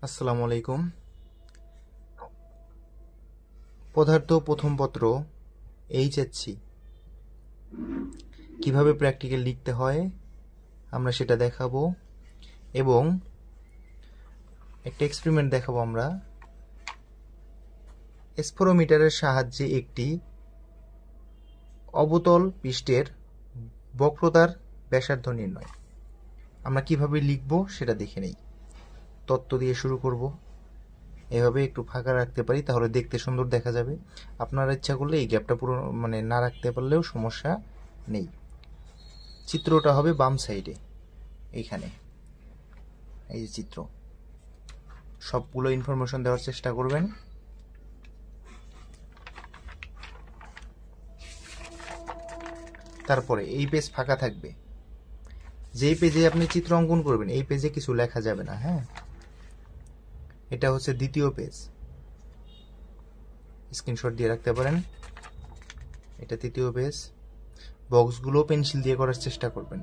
আসসালামু আলাইকুম। পদার্থ প্রথম পত্র এইচএসসি কিভাবে প্র্যাকটিক্যাল লিখতে হয় আমরা সেটা দেখাবো এবং একটা এক্সপেরিমেন্ট দেখাবো। আমরা স্পেরোমিটারের সাহায্যে একটি অবতল পৃষ্ঠের বক্রতার ব্যাসার্ধ নির্ণয় আমরা কিভাবে লিখব সেটা দেখে নেই। তত্ত্ব দিয়ে শুরু করব। এভাবে একটু ফাঁকা রাখতে পারি, তাহলে দেখতে সুন্দর দেখা যাবে। আপনারা ইচ্ছা করলে এই গ্যাপটা পুরো না রাখতে পারলেও সমস্যা নেই। চিত্রটা হবে বাম সাইডে, এইখানে এই যে চিত্র। সবগুলো ইনফরমেশন দেওয়ার চেষ্টা করবেন। তারপরে এই পেজ ফাঁকা থাকবে। যেই পেজে আপনি চিত্র অঙ্কন করবেন এই পেজে কিছু লেখা যাবে না। হ্যাঁ, এটা হচ্ছে দ্বিতীয় পেজ, স্ক্রিনশট দিয়ে রাখতে পারেন। এটা তৃতীয় পেজ। বক্সগুলো পেন্সিল দিয়ে করার চেষ্টা করবেন।